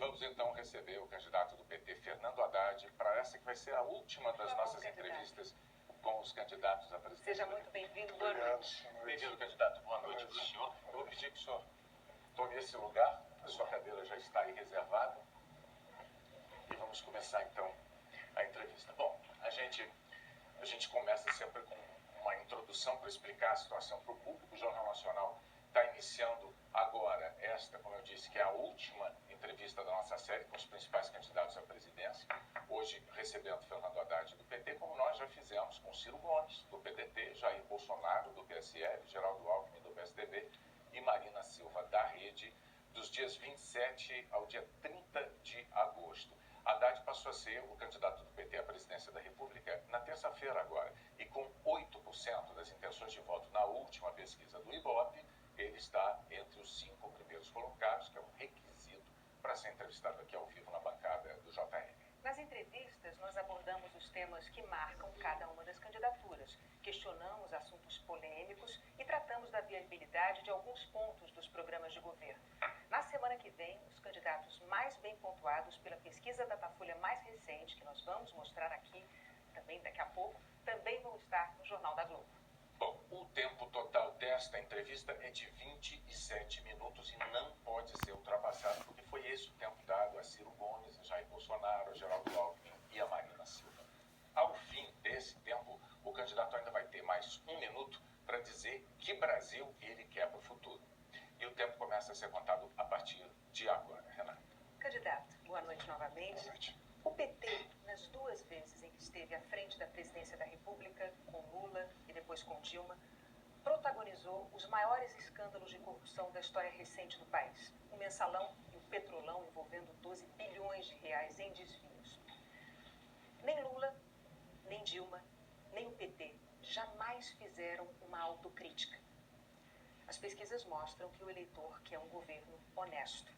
Vamos então receber o candidato do PT, Fernando Haddad, para essa que vai ser a última das nossas entrevistas com os candidatos à presidência. Seja muito bem-vindo, boa noite. Bem-vindo, candidato. Boa noite para o senhor. Eu vou pedir que o senhor tome esse lugar, a sua cadeira já está aí reservada. E vamos começar então a entrevista. Bom, a gente começa sempre com uma introdução para explicar a situação para o público. O Jornal Nacional está iniciando agora esta, como eu disse, que é a última entrevista da nossa série com os principais candidatos à presidência. Hoje recebendo Fernando Haddad do PT, como nós já fizemos com Ciro Gomes, do PDT, Jair Bolsonaro, do PSL, Geraldo Alckmin, do PSDB e Marina Silva, da Rede, dos dias 27 ao dia 30 de agosto. Haddad passou a ser o candidato do PT à presidência da República na terça-feira agora. E com 8% das intenções de voto na última pesquisa do Ibope, ele está entre os 5 primeiros colocados, que é um requisito para ser entrevistado aqui ao vivo na bancada do JN. Nas entrevistas, nós abordamos os temas que marcam cada uma das candidaturas, questionamos assuntos polêmicos e tratamos da viabilidade de alguns pontos dos programas de governo. Na semana que vem, os candidatos mais bem pontuados pela pesquisa Datafolha mais recente, que nós vamos mostrar aqui também daqui a pouco, também vão estar no Jornal da Globo. Bom, o tempo total desta entrevista é de 27 minutos e não pode ser ultrapassado, porque foi esse o tempo dado a Ciro Gomes, a Jair Bolsonaro, a Geraldo Alckmin e a Marina Silva. Ao fim desse tempo, o candidato ainda vai ter mais 1 minuto para dizer que Brasil ele quer para o futuro. E o tempo começa a ser contado a partir de agora, Renata. Candidato, boa noite novamente. Boa noite. O PT, nas 2 vezes em que esteve à frente da presidência da República, com Lula e depois com Dilma, protagonizou os maiores escândalos de corrupção da história recente do país. O Mensalão e o Petrolão envolvendo 12 bilhões de reais em desvios. Nem Lula, nem Dilma, nem o PT jamais fizeram uma autocrítica. As pesquisas mostram que o eleitor quer um governo honesto.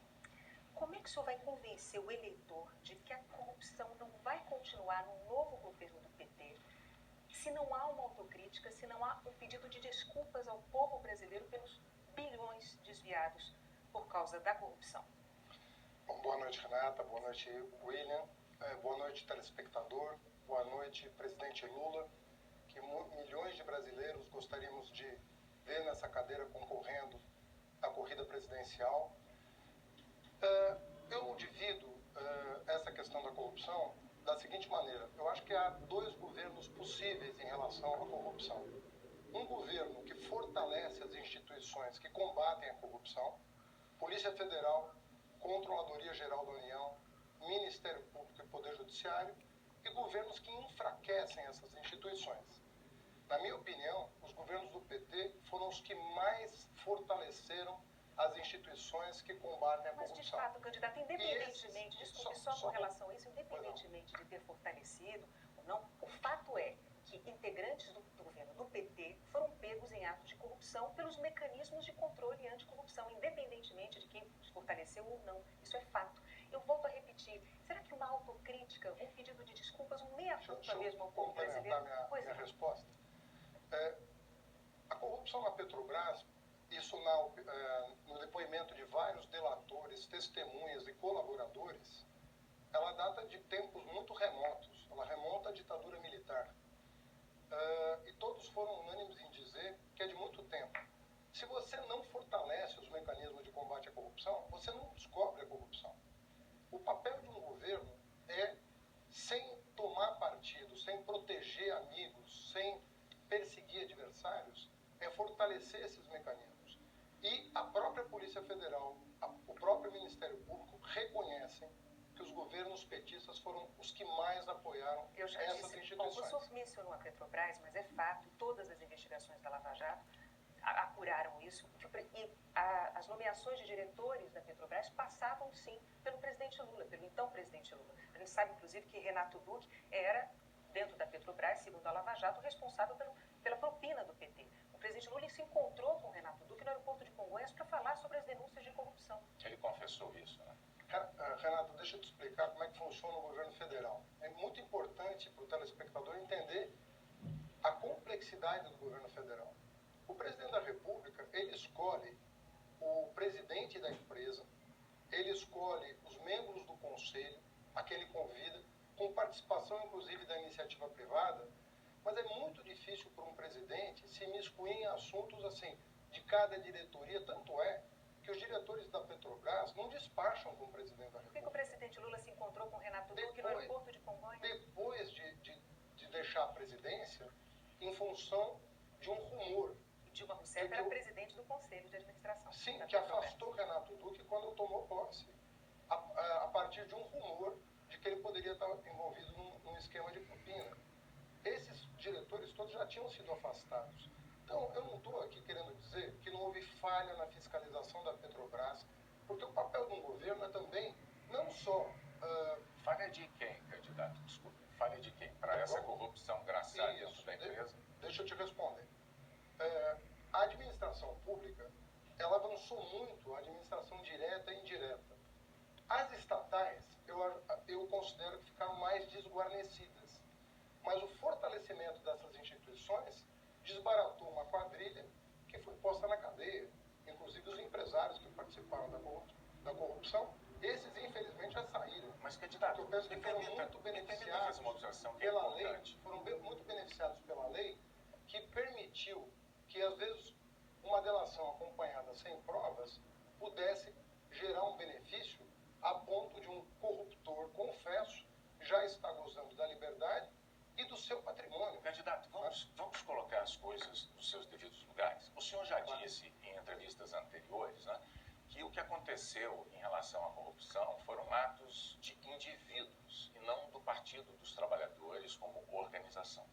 Como é que o senhor vai convencer o eleitor de que a corrupção não vai continuar no novo governo do PT, se não há uma autocrítica, se não há um pedido de desculpas ao povo brasileiro pelos bilhões desviados por causa da corrupção? Bom, boa noite, Renata. Boa noite, William. Boa noite, telespectador. Boa noite, presidente Lula, que milhões de brasileiros gostaríamos de ver nessa cadeira concorrendo à corrida presidencial. Eu divido essa questão da corrupção da seguinte maneira. Eu acho que há 2 governos possíveis em relação à corrupção. Um governo que fortalece as instituições que combatem a corrupção, Polícia Federal, Controladoria Geral da União, Ministério Público e Poder Judiciário, e governos que enfraquecem essas instituições. Na minha opinião, os governos do PT foram os que mais fortaleceram as instituições que combatem a corrupção. Mas, de fato, candidato, independentemente, só com relação a isso, independentemente de ter fortalecido ou não, o fato é que integrantes do governo do PT foram pegos em atos de corrupção pelos mecanismos de controle anticorrupção, independentemente de quem os fortaleceu ou não. Isso é fato. Eu volto a repetir, será que uma autocrítica, um pedido de desculpas, um meia-culpa mesmo ao povo brasileiro? Minha resposta. A corrupção na Petrobras, isso no depoimento de vários delatores, testemunhas e colaboradores, ela data de tempos muito remotos, ela remonta à ditadura militar. E todos foram unânimes em dizer que é de muito tempo. Se você não fortalece os mecanismos de combate à corrupção, você não descobre a corrupção. O papel de um governo é, sem tomar partido, sem proteger amigos, sem perseguir adversários, é fortalecer esses mecanismos. E a própria Polícia Federal, o próprio Ministério Público reconhecem que os governos petistas foram os que mais apoiaram essas instituições. Bom, o senhor mencionou a Petrobras, mas é fato, todas as investigações da Lava Jato apuraram isso, e as nomeações de diretores da Petrobras passavam, sim, pelo presidente Lula, pelo então presidente Lula. A gente sabe, inclusive, que Renato Duque era, dentro da Petrobras, segundo a Lava Jato, responsável pela propina do PT. O presidente Lula se encontrou com o Renato Duque no aeroporto de Congonhas para falar sobre as denúncias de corrupção. Ele confessou isso, né? Renato, deixa eu te explicar como é que funciona o governo federal. É muito importante para o telespectador entender a complexidade do governo federal. O presidente da República, ele escolhe o presidente da empresa, ele escolhe os membros do conselho, a quem ele convida, com participação inclusive da iniciativa privada, mas é muito difícil para um presidente se imiscuir em assuntos assim, de cada diretoria, tanto é que os diretores da Petrobras não despacham com o presidente da Por que República. o presidente Lula se encontrou com Renato Duque no aeroporto de Congonhas? Depois de deixar a presidência, em função de um rumor. Dilma Rousseff era presidente do Conselho de Administração. Sim, que afastou Renato Duque quando tomou posse, a partir de um rumor de que ele poderia estar envolvido num esquema de propina. Esses diretores todos já tinham sido afastados. Então, eu não estou aqui querendo dizer que não houve falha na fiscalização da Petrobras, porque o papel de um governo é também, não só... Falha de quem, candidato? Desculpe. Falha de quem? Para essa corrupção graçar dentro da empresa? Deixa eu te responder. A administração pública, ela avançou muito, a administração direta e indireta. As estatais, eu considero que ficaram mais desguarnecidas. Mas o fortalecimento dessas instituições desbaratou uma quadrilha que foi posta na cadeia. Inclusive os empresários que participaram da corrupção, esses infelizmente já saíram. Mas, candidato, eu penso que foram muito fazer beneficiados uma observação que pela é lei, importante. foram muito beneficiados pela lei que permitiu que, às vezes, uma delação acompanhada sem provas pudesse gerar um benefício a ponto de um corruptor, confesso, já estar gozando da liberdade e do seu patrimônio. Candidato, vamos colocar as coisas nos seus devidos lugares. O senhor já disse em entrevistas anteriores, né, que o que aconteceu em relação à corrupção foram atos de indivíduos e não do Partido dos Trabalhadores como organização.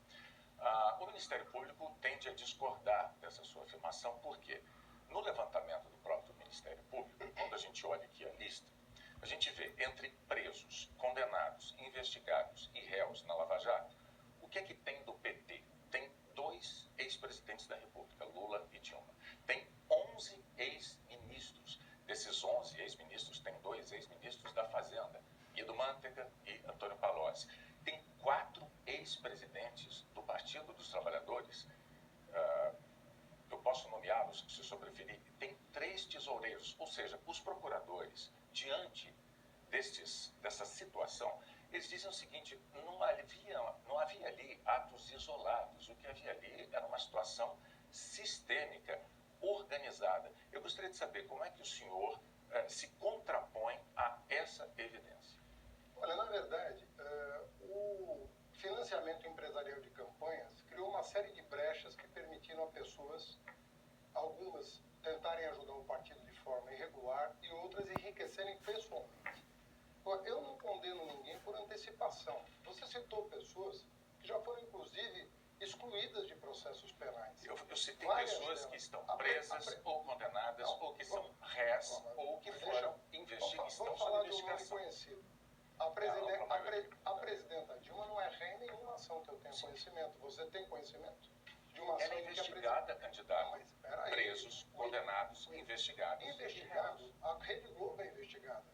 O Ministério Público tende a discordar dessa sua afirmação, porque no levantamento do próprio Ministério Público, quando a gente olha aqui a lista, a gente vê entre presos, condenados, investigados e réus na Lava Jato, o que é que tem do PT? Tem 2 ex-presidentes da República, Lula e Dilma. Tem 11 ex-ministros. Desses 11 ex-ministros, tem 2 ex-ministros da Fazenda, Guido Mantega e Antônio Palocci. Tem 4 ex-presidentes do Partido dos Trabalhadores, eu posso nomeá-los, se o senhor preferir. Tem 3 tesoureiros, ou seja, os procuradores, diante dessa situação, eles dizem o seguinte: não havia ali atos isolados, o que havia ali era uma situação sistêmica, organizada. Eu gostaria de saber como é que o senhor se contrapõe a essa evidência. Olha, na verdade, o financiamento empresarial de campanhas criou uma série de brechas que permitiram a pessoas, algumas tentarem ajudar o partido de forma irregular e outras enriquecerem pessoalmente. Eu não condeno ninguém por antecipação. Você citou pessoas que já foram, inclusive, excluídas de processos penais. Eu citei Várias pessoas delas. que estão presas ou condenadas, ou que são réis, ou que foram investigadas. Vamos falar de um nome conhecido. A presidenta Dilma não é ré em nenhuma ação que eu tenho conhecimento. Você tem conhecimento de uma ação Ela é em que investigada, candidato. Mas, peraí. Presos, condenados, investigados. Investigados. A Rede Globo é investigada.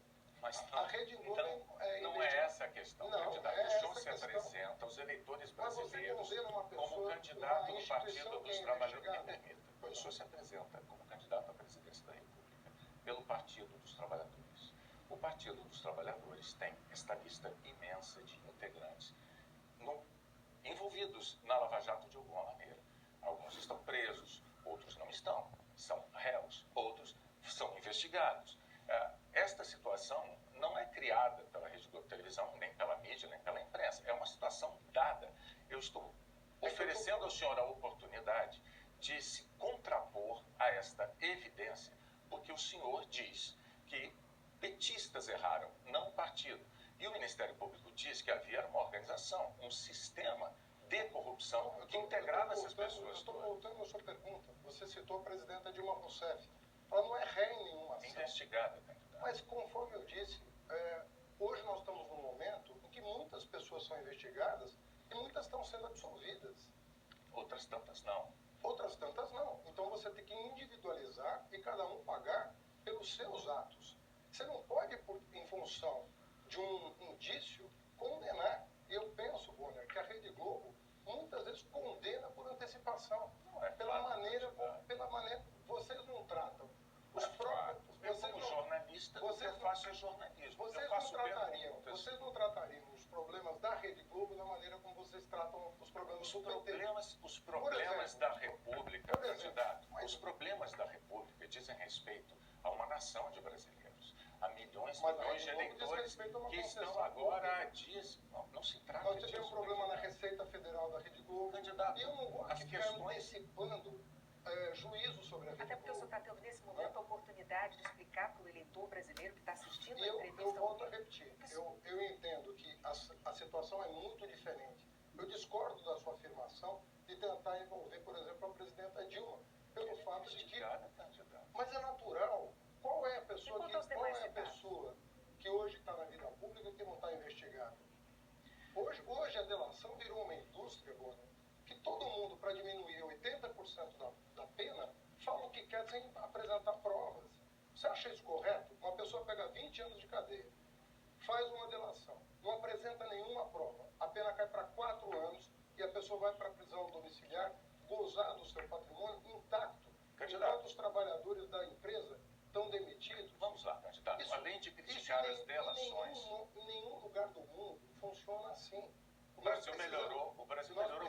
Mas A Rede Globo não é essa a questão, Não, candidato. é O senhor essa se a questão. apresenta aos eleitores Mas você brasileiros condena uma pessoa, como candidato uma do Partido instituição dos que é Trabalhadores. Me investigada? permita, o senhor se apresenta como candidato à presidência da República pelo Partido dos Trabalhadores. O Partido dos Trabalhadores tem esta lista imensa de integrantes envolvidos na Lava Jato de alguma maneira. Alguns estão presos, outros não estão, são réus, outros são investigados. Esta situação não é criada pela Rede Globo Televisão, nem pela mídia, nem pela imprensa. É uma situação dada. Eu estou oferecendo ao senhor a oportunidade de se contrapor a esta evidência, porque o senhor diz que petistas erraram, não o partido. E o Ministério Público diz que havia uma organização, um sistema de corrupção que integrava essas pessoas. Eu estou voltando à sua pergunta. Você citou a presidenta Dilma Rousseff. Ela não é ré em nenhuma ação. Investigada, candidato. Mas, conforme eu disse, hoje nós estamos num momento em que muitas pessoas são investigadas e muitas estão sendo absolvidas. Outras tantas não. Outras tantas não. Então você tem que individualizar e cada um pagar pelos seus atos. Você não pode, em função de um indício, condenar. E eu penso, Bonner, que a Rede Globo muitas vezes condena por antecipação. Não é pela maneira vocês não tratam. Os próprios, Eu, como jornalista, jornalista, o que eu faço é jornalismo. Vocês não tratariam os problemas da Rede Globo da maneira como vocês tratam os problemas do PT? Os problemas da República, candidato, os problemas da República dizem respeito a uma nação de brasileiros, a milhões de eleitores que estão agora há dias. Não se trata Nós disso. tivemos um problema na Receita Federal da Rede Globo. Candidato, E eu não gosto as de ficar questões... antecipando juízo sobre a Rede Até porque o Globo. senhor está tendo, nesse momento, a oportunidade de explicar para o eleitor brasileiro que está assistindo a Eu entrevista... volto a repetir. Eu entendo que a situação é muito diferente. Eu discordo da sua afirmação de tentar envolver, por exemplo, a presidenta Dilma, pelo fato de que... Mas é natural. Qual é a pessoa que hoje está na vida pública e que não está investigada? Hoje a delação virou uma indústria, Gordon, que todo mundo, para diminuir 80% da pena, fala o que quer sem apresentar provas. Você acha isso correto? Uma pessoa pega 20 anos de cadeia, faz uma delação, não apresenta nenhuma prova, a pena cai para 4 anos e a pessoa vai para a prisão domiciliar, gozar do seu patrimônio intacto. Enquanto os trabalhadores da empresa estão demitidos. Vamos lá, candidato. Além de criticar as delações... Em nenhum lugar do mundo funciona assim. O Brasil melhorou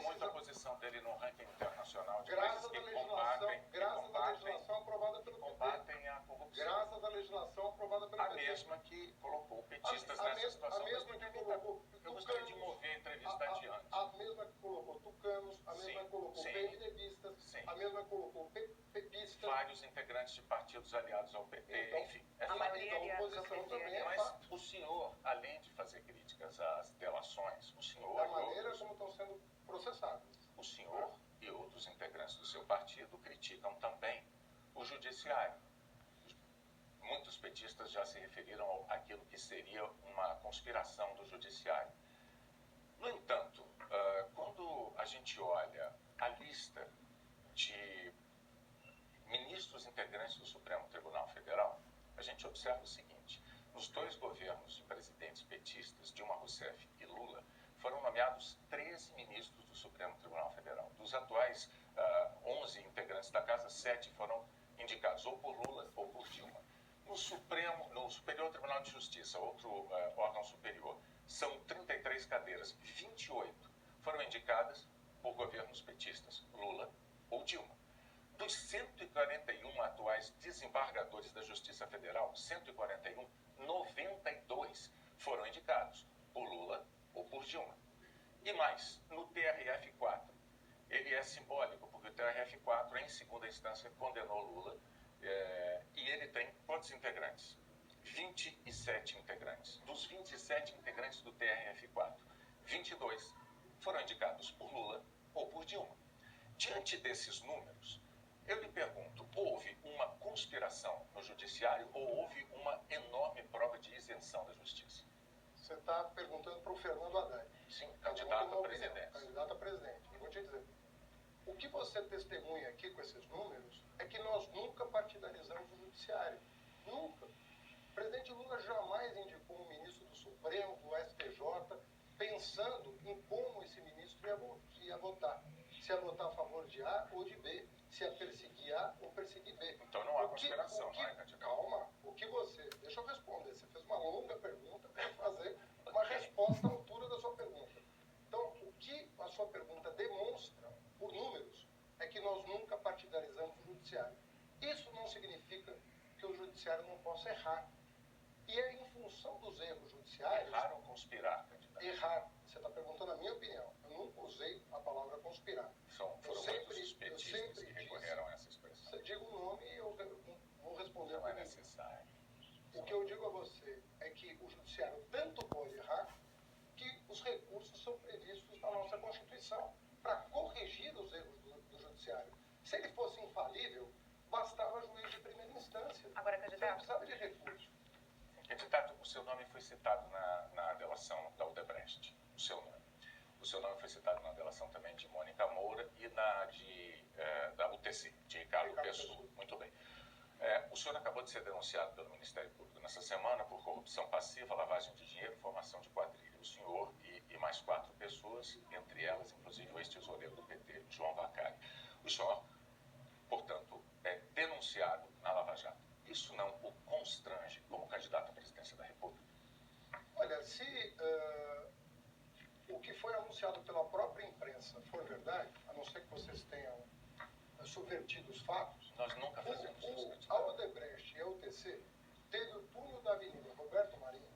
muito a posição dele no ranking internacional de graças países que à legislação aprovada pelo PT. Combatem a corrupção. Graças à legislação aprovada pelo PT. A mesma que colocou petistas nessa situação. A mesma que colocou eu gostaria de mover a entrevista adiante. A mesma que colocou tucanos, a mesma que colocou PMDBistas, a mesma que colocou pepistas. Vários integrantes de partidos aliados ao PT, então, enfim. A maioria aliados ao oposição PT. também é Mas fato. o senhor, além de fazer críticas às delações, o senhor... Da maneira como estão sendo processadas. O senhor e outros integrantes do seu partido criticam também o judiciário. Muitos petistas já se referiram àquilo que seria uma conspiração do judiciário. No entanto, quando a gente olha a lista de ministros integrantes do Supremo Tribunal Federal, a gente observa o seguinte: nos 2 governos de presidentes petistas, Dilma Rousseff e Lula, foram nomeados 13 ministros do Supremo Tribunal Federal. Dos atuais 11 integrantes da casa, 7 foram indicados ou por Lula ou por Dilma. No Superior Tribunal de Justiça, outro órgão superior, são 33 cadeiras, 28 foram indicadas por governos petistas, Lula ou Dilma. Dos 141 atuais desembargadores da Justiça Federal, 141, 92 foram indicados por Lula ou por Dilma. E mais, no TRF4, ele é simbólico, porque o TRF4, em segunda instância, condenou Lula, e ele tem quantos integrantes? 27 integrantes. Dos 27 integrantes do TRF4, 22 foram indicados por Lula ou por Dilma. Diante desses números, eu lhe pergunto, houve uma conspiração no judiciário ou houve uma enorme prova de isenção da justiça? Você está perguntando para o Fernando Haddad. Sim, candidato a presidente. Candidato a presidente. Eu vou te dizer. O que você testemunha aqui com esses números é que nós nunca partidarizamos o judiciário. Nunca. O presidente Lula jamais indicou um ministro do Supremo, do STJ, pensando em como esse ministro ia votar. Se ia votar a favor de A ou de B. Se ia perseguir A ou perseguir B. Então não há conspiração, não é, candidato? Calma. Deixa eu responder. Você fez uma longa pergunta, eu quero fazer uma resposta à altura da sua pergunta. Então, o que a sua pergunta demonstra, por números, é que nós nunca partidarizamos o judiciário. Isso não significa que o judiciário não possa errar. E é em função dos erros judiciários... Errar ou conspirar, candidato? Errar. Você está perguntando a minha opinião. Eu nunca usei a palavra conspirar. Foram muitos os petistas que recorreram a essa expressão. Você diga o nome e eu vou responder. Não é necessário. O que eu digo a você é que o judiciário tanto pode errar que os recursos são previstos na nossa Constituição para corrigir os erros do judiciário. Se ele fosse infalível, bastava juiz de primeira instância. Agora, Você não candidato... precisava de recurso. Candidato, o seu nome foi citado na delação da Odebrecht. O seu nome foi citado na delação também de Mônica Moura e da UTC, de Ricardo Pessoa. Muito bem. O senhor acabou de ser denunciado pelo Ministério Público nessa semana por corrupção passiva, lavagem de dinheiro, formação de quadrilha. O senhor e mais 4 pessoas, entre elas, inclusive o ex-tesoureiro do PT, João Vacari. O senhor, portanto, é denunciado na Lava Jato. E isso não o constrange como candidato à presidência da República? Olha, se o que foi anunciado pela própria imprensa for verdade, a não ser que vocês tenham subvertido os fatos, Nós nunca fazemos isso. a Odebrecht e a UTC teve o túnel da Avenida Roberto Marinho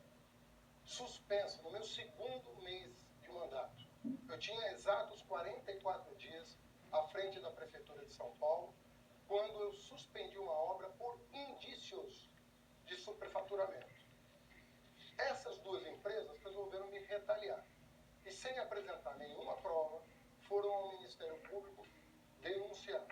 suspensa no meu segundo mês de mandato. Eu tinha exatos 44 dias à frente da Prefeitura de São Paulo, quando eu suspendi uma obra por indícios de superfaturamento. Essas duas empresas resolveram me retaliar e, sem apresentar nenhuma prova, foram ao Ministério Público denunciar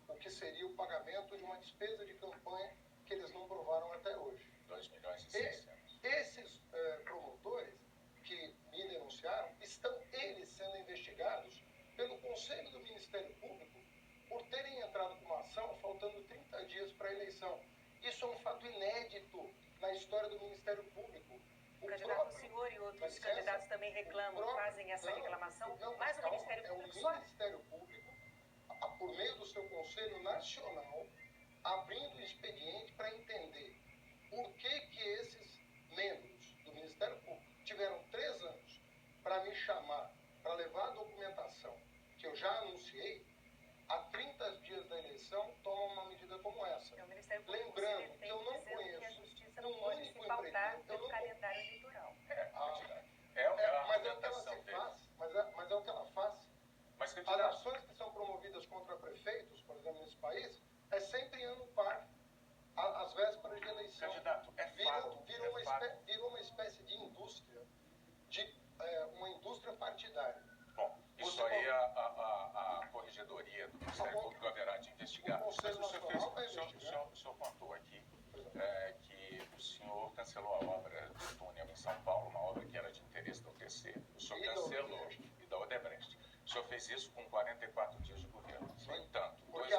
o que seria o pagamento de uma despesa de campanha que eles não provaram até hoje. 2.600.000. Esses promotores que me denunciaram estão eles sendo investigados pelo Conselho do Ministério Público por terem entrado com uma ação faltando 30 dias para a eleição. Isso é um fato inédito na história do Ministério Público. Candidato, o senhor e outros candidatos também reclamam, fazem essa reclamação, mas o Ministério Público só... É o Ministério Público, por meio do seu Conselho Nacional, abrindo o expediente para entender por que esses membros do Ministério Público tiveram 3 anos para me chamar, para levar a documentação que eu já anunciei, há 30 dias da eleição tomam uma medida como essa. O Ministério Público Lembrando que eu não dizendo que a conheço Justiça não pode se pautar pelo calendário eleitoral. Mas é o que ela se faz. Mas é o que ela faz. Mas, As candidato, ações que são promovidas contra prefeitos, por exemplo, nesse país, é sempre ano par, às vésperas de eleição. candidato, é fato. Virou uma espécie de indústria, uma indústria partidária. Bom, isso Você aí a Corregedoria do Ministério Público haverá de investigar. O Conselho Mas o Nacional vai senhor, investigar. o senhor contou aqui que o senhor cancelou a obra do túnel em São Paulo, uma obra que era de interesse da UTC. O senhor cancelou, e da Odebrecht. O senhor fez isso com 44 dias de governo. No entanto, Porque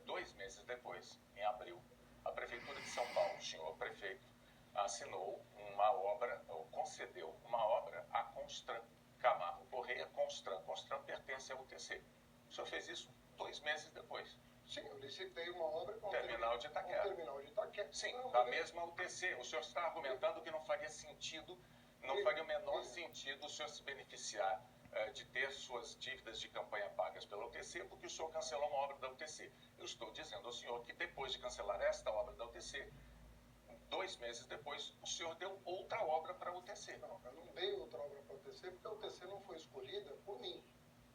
2 meses depois, em abril, a Prefeitura de São Paulo, o senhor prefeito, assinou uma obra, ou concedeu uma obra à Constran Camargo Correia. Constran pertence à UTC. O senhor fez isso 2 meses depois. Sim, eu licitei uma obra com Terminal de Itaquera. terminal de Itaquera. Sim, Não, da mas mesma UTC. O senhor está argumentando que não faria sentido, não faria o menor sentido o senhor se beneficiar de ter suas dívidas de campanha pagas pela UTC, porque o senhor cancelou uma obra da UTC. Eu estou dizendo ao senhor que depois de cancelar esta obra da UTC, 2 meses depois, o senhor deu outra obra para a UTC. Não, eu não dei outra obra para a UTC, porque a UTC não foi escolhida por mim.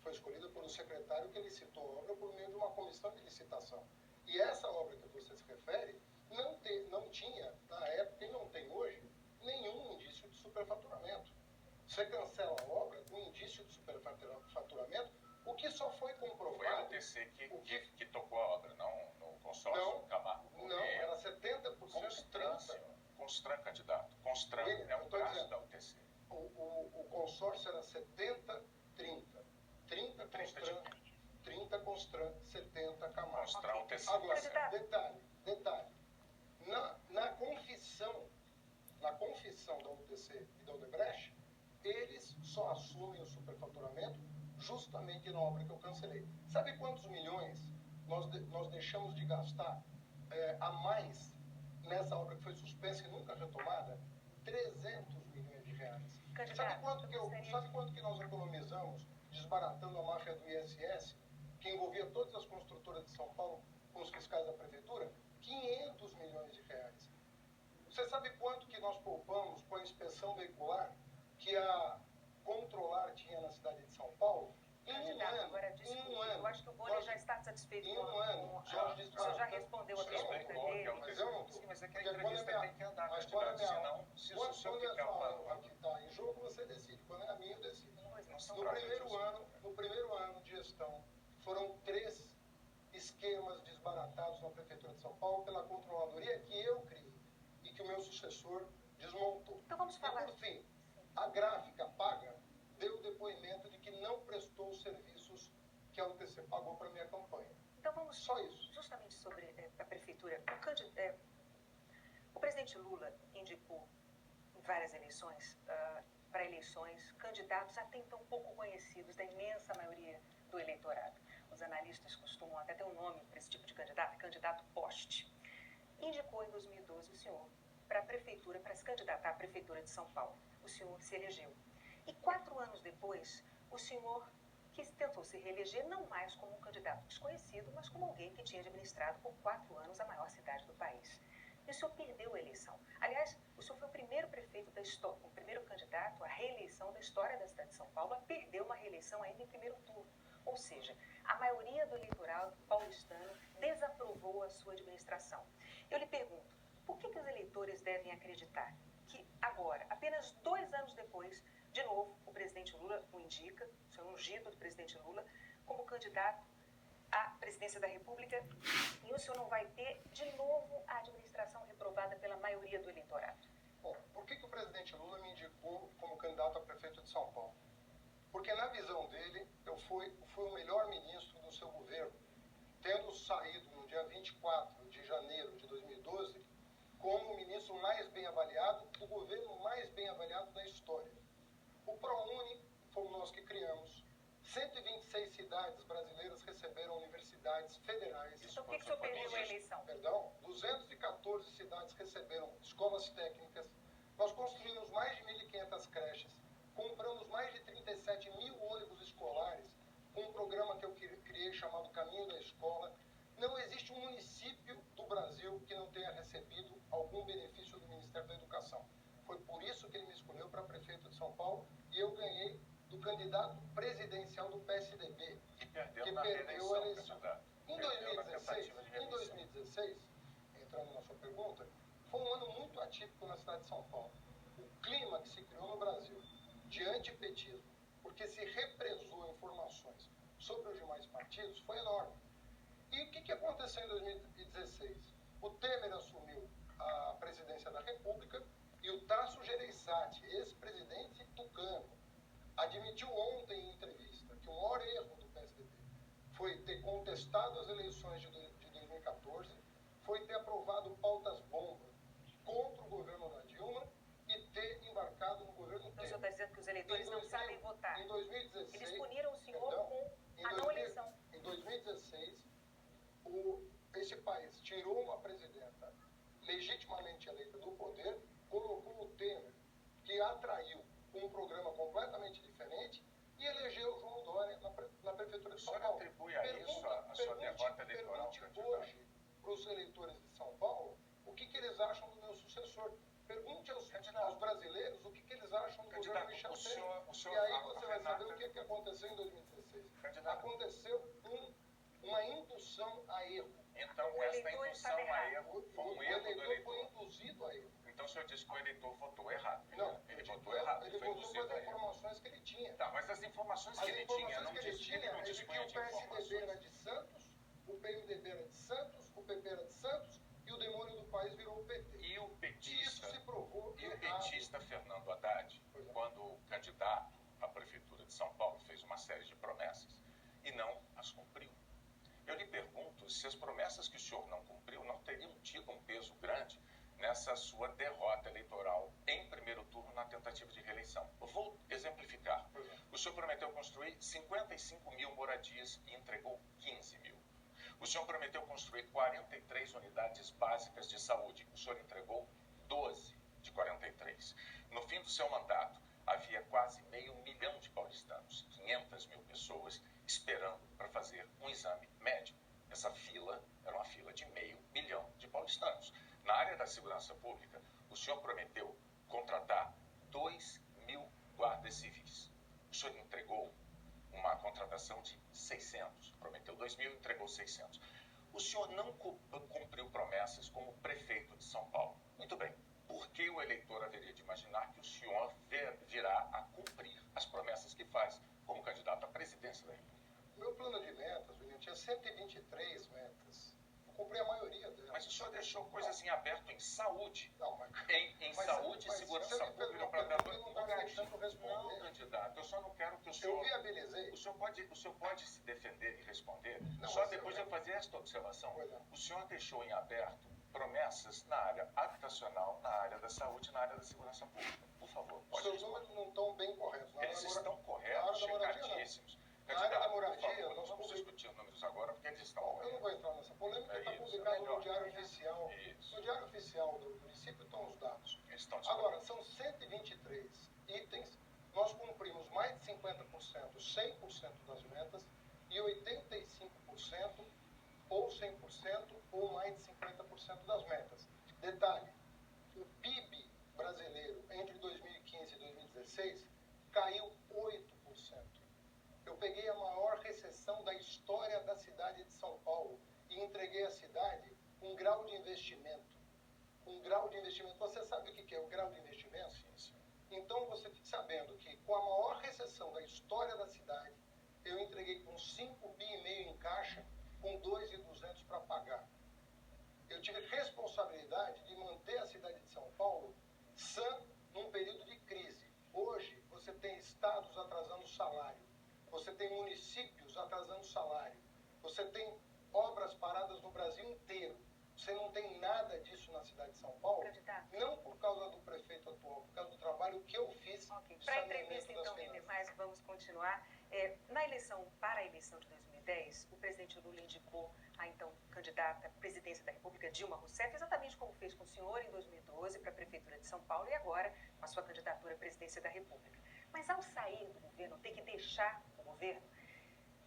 Foi escolhida por um secretário que licitou a obra por meio de uma comissão de licitação. E essa obra que você se refere não tinha, na época, e não tem hoje, nenhum indício de superfaturamento. Você cancela a obra com indício de superfaturamento, o que só foi comprovado... Foi a UTC que tocou a obra, não no consórcio Camargo Correia. Não, era 70%. Constran, candidato. Constran é um braço da UTC. O consórcio era 70-30. 30 Constran, 30 Constran, 70 Camargo. Constran, UTC. Agora, detalhe. Na confissão da UTC e da Odebrecht, eles só assumem o superfaturamento justamente na obra que eu cancelei. Sabe quantos milhões nós deixamos de gastar a mais nessa obra que foi suspensa e nunca retomada? 300 milhões de reais. Sabe quanto que nós economizamos desbaratando a máfia do ISS, que envolvia todas as construtoras de São Paulo com os fiscais da prefeitura? 500 milhões de reais. Você sabe quanto que nós poupamos com a inspeção veicular que a Controlar tinha na cidade deÃo Paulo? Agora, desculpe, eu acho que o Boni já está satisfeito com o senhor já respondeu a pergunta dele. Sim, mas é que a entrevista tem que andar, candidato, senão, se o senhor quando ficar a falando... que está em jogo, você decide. Quando é a minha, eu decido. No Não primeiro ano de gestão, foram 3 esquemas desbaratados na Prefeitura de São Paulo pela controladoria que eu criei e que o meu sucessor desmontou. Então vamos falar. E, por fim, a gráfica paga deu depoimento de que não prestou os serviços que a UTC pagou para a minha campanha. Então vamos Só isso. justamente sobre a prefeitura. O presidente Lula indicou em várias eleições, para eleições, candidatos até então pouco conhecidos da imensa maioria do eleitorado. Os analistas costumam até ter um nome para esse tipo de candidato, candidato poste. Indicou 2012, o senhor, para a prefeitura, para se candidatar à prefeitura de São Paulo, o senhor se elegeu. E 4 anos depois, o senhor que tentou se reeleger não mais como um candidato desconhecido, mas como alguém que tinha administrado por 4 anos a maior cidade do país. E o senhor perdeu a eleição. Aliás, o senhor foi o primeiro prefeito da história, o primeiro candidato à reeleição da história da cidade de São Paulo a perder uma reeleição ainda em primeiro turno. Ou seja, a maioria do eleitorado paulistano desaprovou a sua administração. Eu lhe pergunto, por que os eleitores devem acreditar que agora, apenas 2 anos depois, de novo, o presidente Lula o indica, o senhor ungido do presidente Lula, como candidato à presidência da República, e o senhor não vai ter, de novo, a administração reprovada pela maioria do eleitorado? Bom, por que o presidente Lula me indicou como candidato a prefeito de São Paulo? Porque, na visão dele, eu fui o melhor ministro do seu governo, tendo saído no dia 24 de janeiro de 2012 como o ministro mais bem avaliado, o governo mais bem avaliado da história. O ProUni fomos nós que criamos. 126 cidades brasileiras receberam universidades federais. Então, por que o senhor perdeu a eleição? Perdão, 214 cidades receberam escolas técnicas. Nós construímos mais de 1.500 creches, compramos mais de 37 mil ônibus escolares, com um programa que eu criei chamado Caminho da Escola. Não existe um município do Brasil que não tenha recebido algum benefício do Ministério da Educação. Foi por isso que ele me escolheu para prefeito de São Paulo e eu ganhei do candidato presidencial do PSDB, Que perdeu que na perdeu a eleição. candidato. Em 2016, entrando na sua pergunta, foi um ano muito atípico na cidade de São Paulo. O clima que se criou no Brasil de antipetismo, porque se represou informações sobre os demais partidos, foi enorme. E o que aconteceu em 2016? O Temer assumiu a presidência da República e o Tasso Gereissati, ex-presidente tucano, admitiu ontem em entrevista que o maior erro do PSDB foi ter contestado as eleições de 2014, foi ter aprovado pautas bomba contra o governo da Dilma e ter embarcado no governo Então, o Temer. senhor está dizendo que os eleitores não sabem votar. Em 2016, Eles puniram o senhor perdão, com a não eleição. Em 2016, esse país tirou uma presidenta legitimamente eleita do poder, colocou o Temer, que atraiu com um programa completamente diferente, e elegeu João Dória na prefeitura de São Paulo. O senhor atribui a isso a sua derrota eleitoral? Pergunte hoje para os eleitores de São Paulo o que eles acham do meu sucessor. Pergunte aos brasileiros o que eles acham do governo Michel Temer. E aí você vai saber o que aconteceu em 2016. Aconteceu uma indução a erro. Então, O esta eleitor indução estava a erro foi um erro do O eleitor foi eleitor. induzido a erro. Então, o senhor disse que o eleitor votou errado. Não, Ele votou errado. Ele foi votou induzido pelas a erro. informações que ele tinha. Tá, mas as informações As que ele tinha informações não que ele diz, ele tinha não é de que dispunha o de PSDB era informações. de Santos, o PMDB era de Santos, o PP era de Santos e o demônio do país virou o PT. E o E isso petista, se provou e o errado. petista Fernando Haddad, Pois é. quando candidato à prefeitura de São Paulo, fez uma série de promessas e não as cumpriu. Eu lhe pergunto se as promessas que o senhor não cumpriu não teriam tido um peso grande nessa sua derrota eleitoral em primeiro turno na tentativa de reeleição. Eu vou exemplificar. Pois é. O senhor prometeu construir 55 mil moradias e entregou 15 mil. O senhor prometeu construir 43 unidades básicas de saúde. O senhor entregou 12 de 43. No fim do seu mandato, havia quase 500 mil de paulistanos, 500 mil pessoas esperando para fazer um exame médico. Essa fila era uma fila de 500 mil de paulistanos. Na área da segurança pública, o senhor prometeu contratar 2.000 guardas civis. O senhor entregou uma contratação de 600. Prometeu 2.000, entregou 600. O senhor não cumpriu promessas como prefeito de São Paulo. Muito bem. Por que o eleitor haveria de imaginar que o senhor virá a cumprir as promessas que faz como candidato à presidência da República? O meu plano de metas, William, tinha 123 metas. Eu cumpri a maioria delas. Mas o senhor deixou coisas em aberto em saúde. Não, mas... Em saúde e segurança pública para dar não está me deixando Não, responder. candidato, eu só não quero que o Eu senhor... viabilizei. O senhor pode se defender e responder Não, só mas depois de eu- eu fazer esta observação. Pois não. O senhor deixou em aberto promessas na área habitacional, na área da saúde, na área da segurança pública. Por favor, Os pode seus responder. números não estão bem corretos. Na Eles área da estão na corretos, área da moradia, não. checadíssimos. Na área da Candidato, por moradia, favor, nós não vamos publicamos- discutir números agora, porque eles estão Bom, eu não corretos. vou entrar nessa polêmica, É está isso, publicado melhor. no Diário Oficial. Isso. No Diário Oficial princípio estão os dados. Estão Agora, são 123 itens, nós cumprimos mais de 50%, 100% das metas e 85% ou 100% ou mais de 50% das metas. Detalhe, o PIB brasileiro entre 2015 e 2016 caiu 8%. Eu peguei a maior recessão da história da cidade de São Paulo e entreguei à cidade um grau de investimento. Um grau de investimento. Você sabe o que é o grau de investimento? Sim, sim. Então você fica sabendo que com a maior recessão da história da cidade, eu entreguei com 5,5 bi em caixa, com 2.200 para pagar. Eu tive responsabilidade de manter a cidade de São Paulo sã num período de crise. Hoje, você tem estados atrasando salário, você tem municípios atrasando salário, você tem obras paradas no Brasil inteiro. Você não tem nada disso na cidade de São Paulo, Candidato. não por causa do prefeito atual, por causa do trabalho que eu fiz. Ok, de para a saneamento entrevista, das então, render finanças. mais, vamos continuar. Para a eleição de 2010, o presidente Lula indicou a então candidata à presidência da República, Dilma Rousseff, exatamente como fez com o senhor em 2012 para a Prefeitura de São Paulo e agora com a sua candidatura à presidência da República. Mas ao sair do governo, ter que deixar o governo,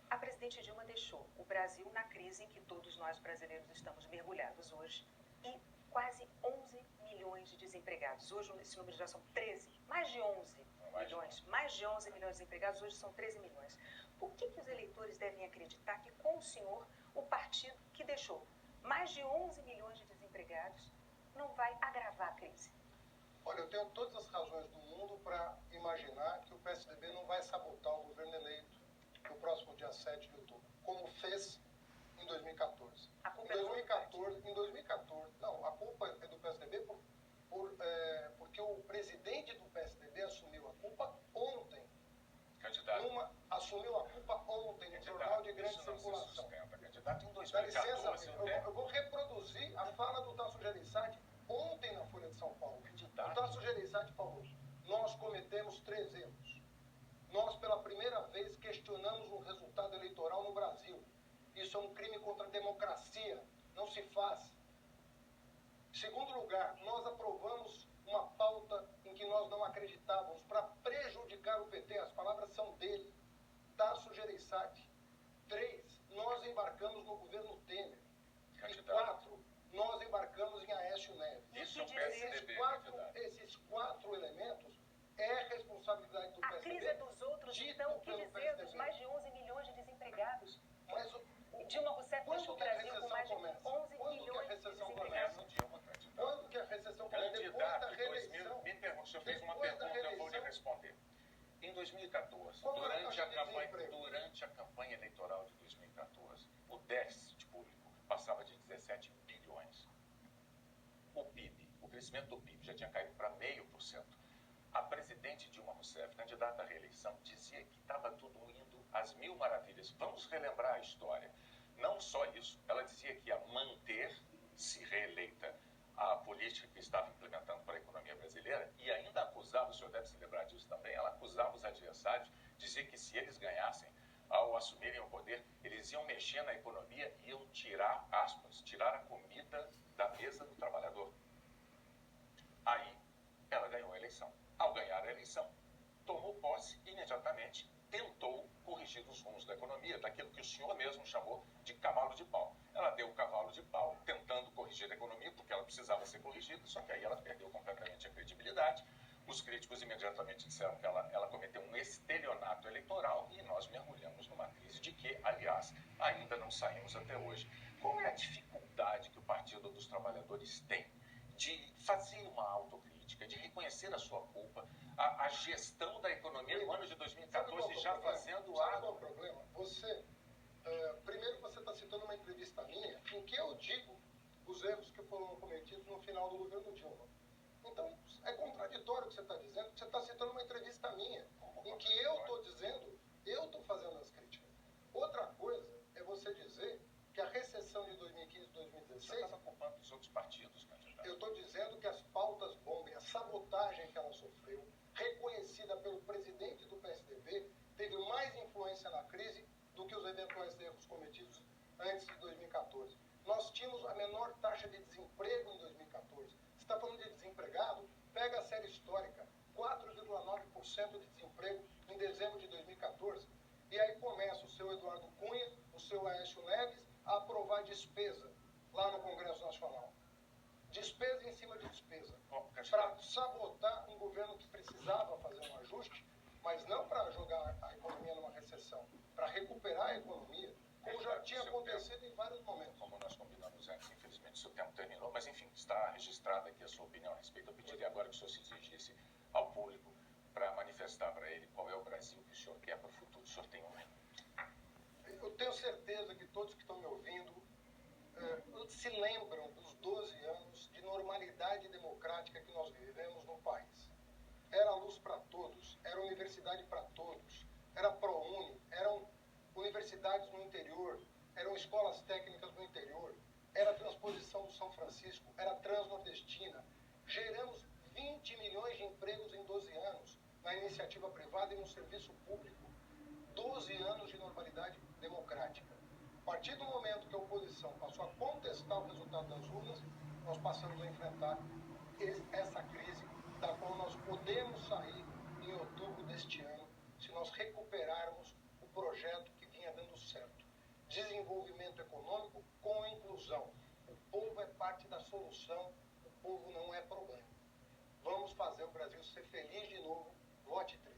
a presidente Dilma deixou o Brasil na crise em que todos nós brasileiros estamos mergulhados hoje e quase 11 milhões de desempregados. Hoje esse número já são 13, mais de 11 milhões de desempregados, hoje são 13 milhões. Por que os eleitores devem acreditar que com o senhor, o partido que deixou mais de 11 milhões de desempregados não vai agravar a crise? Olha, eu tenho todas as razões do mundo para imaginar que o PSDB não vai sabotar o governo eleito no próximo dia 7 de outubro, como fez em 2014. A culpa Em é do 2014, não, a culpa é do PSDB porque o presidente do PSDB assumiu a culpa ontem. Candidato. Assumiu a culpa ontem no jornal de grande isso não se circulação. sustenta. Candidato, em Dá licença, 2014, eu vou reproduzir a fala do Tasso Gereissati ontem na Folha de São Paulo. O Tasso Gereissati falou: nós cometemos 3 erros. Nós, pela primeira vez, questionamos o resultado eleitoral no Brasil. Isso é um crime contra a democracia. Não se faz. Em segundo lugar, nós aprovamos uma pauta em que nós não acreditávamos para prejudicar o PT. As palavras são dele. Tasso Gereissati. 3, nós embarcamos no governo Temer. E 4, nós embarcamos em Aécio Neves. Isso é o PSDB, candidato. Esses 4 elementos é responsabilidade do A PSDB. crise é dos outros, dito então, o que pelo dizer dos PSDB. mais de 11 milhões de desempregados? Mas Dilma Rousseff deixou o quando que a Brasil com recessão mais de começa? 11 Quando que a milhões de recessão desempregados. começa? Dilma, candidato. Quando que a recessão começa? Depois da Candidato, reeleição. me pergunta, o senhor fez uma Depois da pergunta, eu vou lhe reeleição. responder. Em 2014, Qual era a durante taxa a de desemprego? campanha eleitoral de 2014, o déficit público passava de 17 bilhões. O PIB, o crescimento do PIB já tinha caído para 0,5%. A presidente Dilma Rousseff, candidata à reeleição, dizia que estava tudo indo às mil maravilhas. Vamos relembrar a história. Não só isso, ela dizia que ia manter, se reeleita, a política que estava implementando para a economia brasileira e ainda acusava, o senhor deve se lembrar disso também, ela acusava os adversários, dizia que se eles ganhassem, ao assumirem o poder, eles iam mexer na economia e iam tirar, aspas, tirar a comida da mesa do trabalhador. Aí, ela ganhou a eleição. Ao ganhar a eleição, tomou posse e imediatamente tentou corrigir os rumos da economia, daquilo que o senhor mesmo chamou de cavalo de pau. Ela deu o cavalo de pau tentando corrigir a economia, porque ela precisava ser corrigida, só que aí ela perdeu completamente a credibilidade. Os críticos imediatamente disseram que ela cometeu um estelionato eleitoral e nós mergulhamos numa crise de que, aliás, ainda não saímos até hoje. Qual é a dificuldade que o Partido dos Trabalhadores tem de fazer uma autocrítica, de reconhecer a sua culpa, a gestão da economia no ano de 2014 já fazendo Sabe qual é o problema? Primeiro você está citando uma entrevista minha em que eu digo os erros que foram cometidos no final do governo Dilma. Então, é contraditório o que você está dizendo, porque você está citando uma entrevista minha, em que eu estou dizendo, eu estou fazendo as críticas. Outra coisa é você dizer que a recessão de 2015 e 2016... Você estava culpando os outros partidos, candidato. Eu estou dizendo que as pautas bombem, a sabotagem que ela sofreu, reconhecida pelo presidente do PSDB, teve mais influência na crise do que os eventuais erros cometidos antes de 2014. Nós tínhamos a menor taxa de desemprego em 2014. está falando de desempregado, pega a série histórica, 4,9% de desemprego em dezembro de 2014. E aí começa o seu Eduardo Cunha, o seu Aécio Neves, a aprovar despesa lá no Congresso Nacional. Despesa em cima de despesa. Para sabotar um governo que precisava fazer um ajuste, mas não para jogar a economia numa recessão, para recuperar a economia, como já tinha acontecido em vários momentos. Como nós combinamos antes, infelizmente o seu tempo terminou, mas enfim, está registrada aqui a sua opinião a respeito. Eu pediria agora que o senhor se dirigisse ao público para manifestar para ele qual é o Brasil que o senhor quer para o futuro. O senhor tem um minuto. Eu tenho certeza que todos que estão me ouvindo se lembram dos 12 anos de normalidade democrática que nós vivemos no país. Era luz para todos, era universidade para todos, era ProUni, eram universidades no interior, eram escolas técnicas no interior, era a transposição do São Francisco, era a Transnordestina. Geramos 20 milhões de empregos em 12 anos na iniciativa privada e no serviço público. 12 anos de normalidade democrática. A partir do momento que a oposição passou a contestar o resultado das urnas, nós passamos a enfrentar essa crise, da qual nós podemos sair em outubro deste ano, se nós recuperarmos o projeto que vinha dando certo. Desenvolvimento econômico com inclusão. O povo é parte da solução, o povo não é problema. Vamos fazer o Brasil ser feliz de novo. Vote 30.